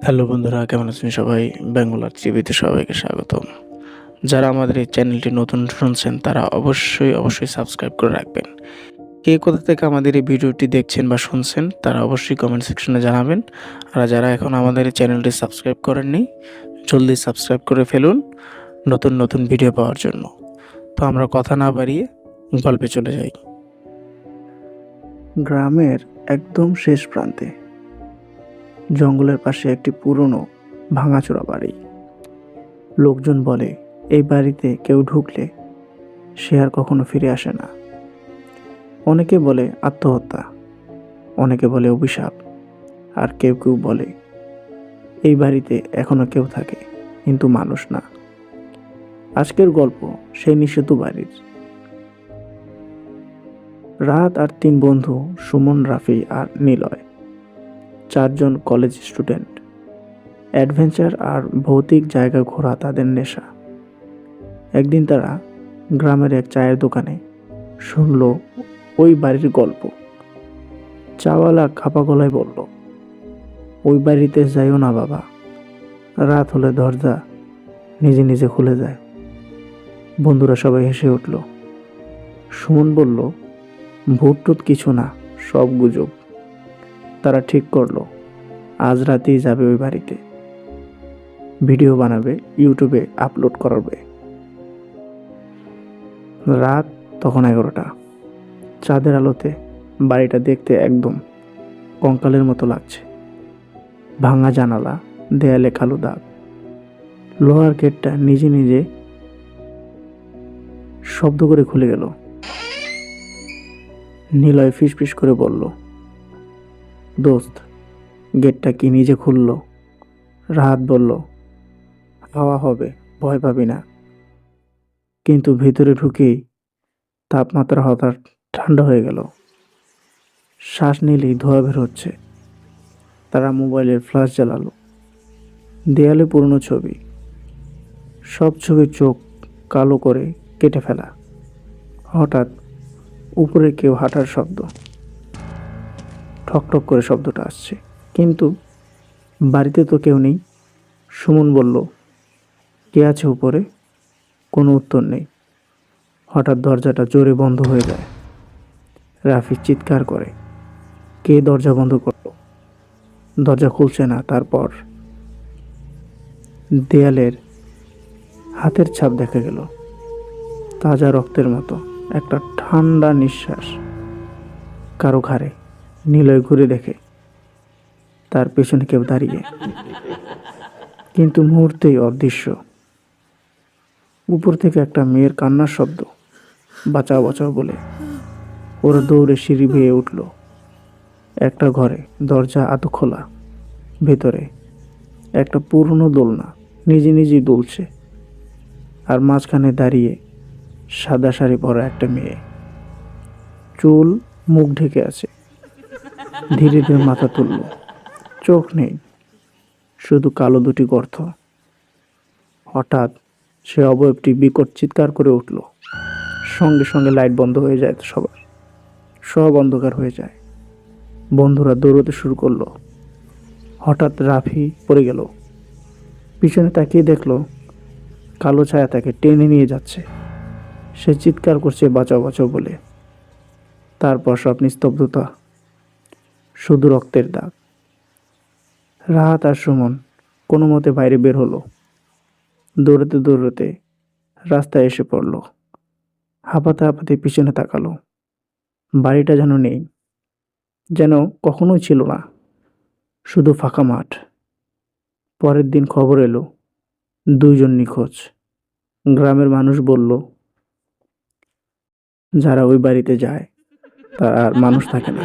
Hello বন্ধুরা, কেমন আছেন সবাই? বেঙ্গল আর্ট টিভিতে সবাইকে স্বাগতম। যারা আমাদের এই চ্যানেলটি নতুন শুনছেন তারা অবশ্যই সাবস্ক্রাইব করে রাখবেন। কে কোথা থেকে আমাদের এই ভিডিওটি দেখছেন বা শুনছেন তারা অবশ্যই কমেন্ট সেকশনে জানাবেন। আর যারা এখন আমাদের এই চ্যানেলটি সাবস্ক্রাইব করেননি, জলদি সাবস্ক্রাইব করে ফেলুন নতুন ভিডিও পাওয়ার জন্য। তো আমরা কথা না বাড়িয়ে গল্পে চলে যাই। গ্রামের একদম শেষ প্রান্তে জঙ্গলের পাশে একটি পুরনো ভাঙাচোরা বাড়ি। লোকজন বলে এই বাড়িতে কেউ ঢুকলে সে আর কখনো ফিরে আসে না। অনেকে বলে আত্মহত্যা, অনেকে বলে অভিশাপ, আর কেউ কেউ বলে এই বাড়িতে এখনো কেউ থাকে কিন্তু মানুষ না। আজকের গল্প সেই নিষেধ বাড়ির। রাত আর 3 বন্ধু, সুমন, রাফি আর নিলয়, 4 জন কলেজ স্টুডেন্ট। অ্যাডভেঞ্চার আর ভৌতিক জায়গা ঘোরা তাদের নেশা। একদিন তারা গ্রামের এক চায়ের দোকানে শুনল ওই বাড়ির গল্প। চাওয়ালা খাপা গলায় বলল, ওই বাড়িতে যাইও না বাবা, রাত হলে দরজা নিজে নিজে খুলে যায়। বন্ধুরা সবাই হেসে উঠল। সুমন বলল, ভূত টুত কিছু না, সব গুজব। তারা ঠিক করলো আজ রাতেই যাবে ওই বাড়িতে, ভিডিও বানাবে, ইউটিউবে আপলোড করবে। রাত তখন 11টা। চাঁদের আলোতে বাড়িটা দেখতে একদম কঙ্কালের মতো লাগছে। ভাঙা জানালা, দেয়ালে কালো দাগ। লোহার গেটটা নিজে নিজে শব্দ করে খুলে গেল। নিলয় ফিসফিস করে বলল, দোস্ত, গেটটা কি নিজে খুলল? রাহাত বলল, হাওয়া হবে, ভয় পাবি না। কিন্তু ভেতরে ঢুকেই তাপমাত্রা হঠাৎ ঠান্ডা হয়ে গেল। শ্বাস নিলেই ধোঁয়া বের হচ্ছে। তারা মোবাইলের ফ্ল্যাশ জ্বালালো। দেয়ালে পুরনো ছবি, সব ছবির চোখ কালো করে কেটে ফেলা। হঠাৎ উপরে কেউ হাঁটার শব্দ, ঠকঠক করে শব্দটা আসছে, কিন্তু বাড়িতে তো কেউ নেই। সুমন বলল, কে আছে উপরে? কোনো উত্তর নেই। হঠাৎ দরজাটা জোরে বন্ধ হয়ে যায়। রাফি চিৎকার করে, কে দরজা বন্ধ করলো? দরজা খুলছে না। তারপর দেয়ালের হাতের ছাপ দেখা গেল, তাজা রক্তের মতো একটা ঠান্ডা নিঃশ্বাস কারো ঘাড়ে। নিলয় ঘুরে দেখে তার পেছনে কেউ দাঁড়িয়ে, কিন্তু মুহূর্তেই অদৃশ্য। উপর থেকে একটা মেয়ের কান্নার শব্দ, বাঁচাও বাঁচাও বলে। ওরা দৌড়ে সিঁড়ি বেয়ে উঠল। একটা ঘরে, দরজা আধো খোলা। ভেতরে একটা পুরনো দোলনা নিজে নিজেই দুলছে, আর মাঝখানে দাঁড়িয়ে সাদা শাড়ি পরা একটা মেয়ে। চুল, মুখ ঢেকে আছে। ধীরে ধীরে মাথা তুলল। চোখ নেই, শুধু কালো দুটি গর্ত। হঠাৎ সে অবয়বটি বিকট চিৎকার করে উঠল। সঙ্গে সঙ্গে লাইট বন্ধ হয়ে যায় সবার, সব অন্ধকার হয়ে যায়। বন্ধুরা দৌড়তে শুরু করলো। হঠাৎ রাফি পড়ে গেল। পিছনে তাকিয়ে দেখলো কালো ছায়া তাকে টেনে নিয়ে যাচ্ছে। সে চিৎকার করছে, বাঁচাও বাঁচাও বলে। তারপর সব নিস্তব্ধতা, শুধু রক্তের দাগ। রাহাত আর সুমন কোনো মতে বাইরে বের হলো। দৌড়াতে দৌড়াতে রাস্তায় এসে পড়ল। হাঁপাতে হাঁপাতে পিছনে তাকালো। বাড়িটা যেন নেই, যেন কখনোই ছিল না, শুধু ফাঁকা মাঠ। পরের দিন খবর এলো, 2 জন নিখোঁজ। গ্রামের মানুষ বলল, যারা ওই বাড়িতে যায় তারা আর মানুষ থাকে না।